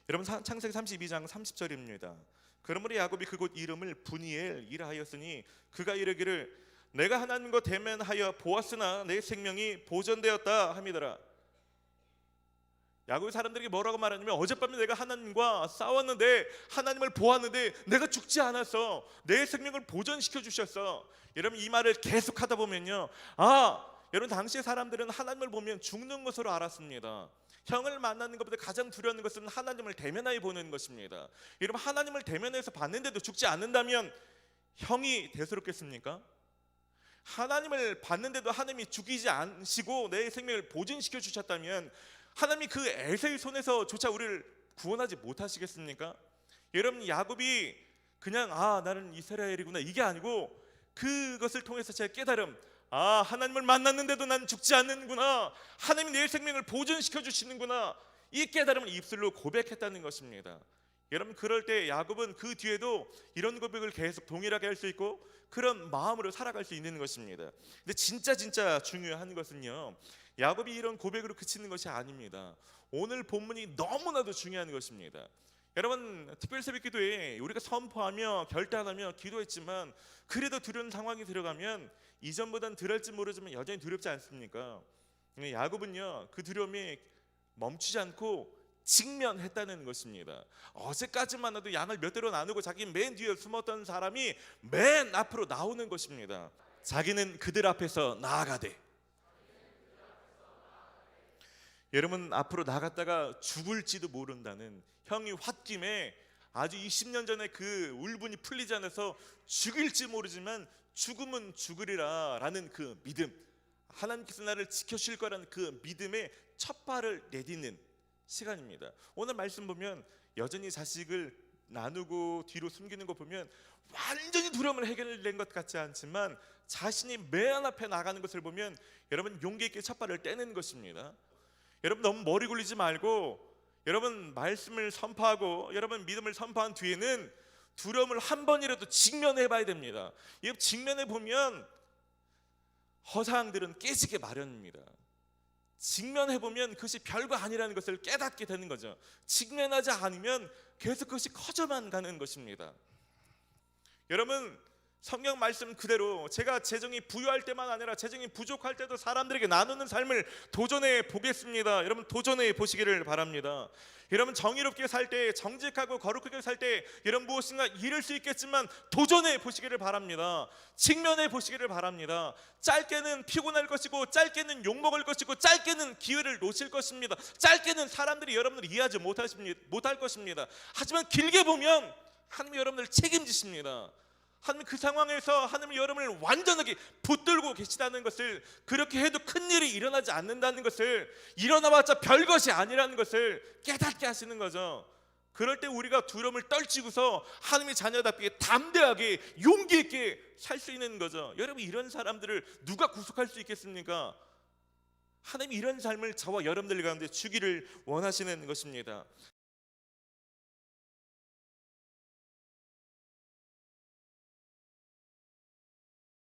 여러분 창세기 32장 30절입니다. 그러므로 야곱이 그곳 이름을 브니엘이라 하였으니 그가 이르기를 내가 하나님과 대면하여 보았으나 내 생명이 보존되었다 함이더라. 야곱이 사람들에게 뭐라고 말하냐면 어젯밤에 내가 하나님과 싸웠는데 하나님을 보았는데 내가 죽지 않았어. 내 생명을 보존시켜 주셨어. 여러분 이 말을 계속하다 보면요, 여러분 당시의 사람들은 하나님을 보면 죽는 것으로 알았습니다. 형을 만나는 것보다 가장 두려운 것은 하나님을 대면하여 보는 것입니다. 여러분 하나님을 대면해서 봤는데도 죽지 않는다면 형이 대수롭겠습니까? 하나님을 봤는데도 하나님이 죽이지 않으시고 내 생명을 보존시켜 주셨다면 하나님이 그 에서의 손에서조차 우리를 구원하지 못하시겠습니까? 여러분 야곱이 그냥 나는 이스라엘이구나 이게 아니고 그것을 통해서 제 깨달음, 하나님을 만났는데도 난 죽지 않는구나, 하나님이 내 생명을 보존시켜 주시는구나, 이 깨달음을 입술로 고백했다는 것입니다. 여러분 그럴 때 야곱은 그 뒤에도 이런 고백을 계속 동일하게 할 수 있고 그런 마음으로 살아갈 수 있는 것입니다. 근데 진짜 중요한 것은요, 야곱이 이런 고백으로 그치는 것이 아닙니다. 오늘 본문이 너무나도 중요한 것입니다. 여러분 특별 새벽 기도에 우리가 선포하며 결단하며 기도했지만 그래도 두려운 상황이 들어가면 이전보단 덜할지 모르지만 여전히 두렵지 않습니까? 야곱은요 그 두려움이 멈추지 않고 직면했다는 것입니다. 어제까지만 해도 양을 몇 대로 나누고 자기 맨 뒤에 숨었던 사람이 맨 앞으로 나오는 것입니다. 자기는 그들 앞에서 나아가되. 여러분 앞으로 나갔다가 죽을지도 모른다는, 형이 홧김에 아주 20년 전에 그 울분이 풀리지 않아서 죽일지 모르지만 죽음은 죽으리라 라는 그 믿음, 하나님께서 나를 지켜주실 거라는 그 믿음의 첫 발을 내딛는 시간입니다. 오늘 말씀 보면 여전히 자식을 나누고 뒤로 숨기는 거 보면 완전히 두려움을 해결된 것 같지 않지만 자신이 맨 앞에 나가는 것을 보면 여러분 용기 있게 첫 발을 떼는 것입니다. 여러분 너무 머리 굴리지 말고 여러분 말씀을 선포하고 여러분 믿음을 선포한 뒤에는 두려움을 한 번이라도 직면해 봐야 됩니다. 이 직면해 보면 허상들은 깨지게 마련입니다. 직면해 보면 그것이 별거 아니라는 것을 깨닫게 되는 거죠. 직면하지 않으면 계속 그것이 커져만 가는 것입니다. 여러분 성경 말씀 그대로 제가 재정이 부유할 때만 아니라 재정이 부족할 때도 사람들에게 나누는 삶을 도전해 보겠습니다. 여러분 도전해 보시기를 바랍니다. 여러분 정의롭게 살 때, 정직하고 거룩하게 살 때 여러분 무엇인가 잃을 수 있겠지만 도전해 보시기를 바랍니다. 직면해 보시기를 바랍니다. 짧게는 피곤할 것이고 짧게는 욕먹을 것이고 짧게는 기회를 놓칠 것입니다. 짧게는 사람들이 여러분을 이해하지 못할 것입니다. 하지만 길게 보면 하나님이 여러분을 책임지십니다. 하나님 그 상황에서 하나님이 여러분을 완전하게 붙들고 계시다는 것을, 그렇게 해도 큰일이 일어나지 않는다는 것을, 일어나봤자 별것이 아니라는 것을 깨닫게 하시는 거죠. 그럴 때 우리가 두려움을 떨치고서 하나님의 자녀답게 담대하게 용기 있게 살 수 있는 거죠. 여러분 이런 사람들을 누가 구속할 수 있겠습니까? 하나님이 이런 삶을 저와 여러분들 가운데 주기를 원하시는 것입니다.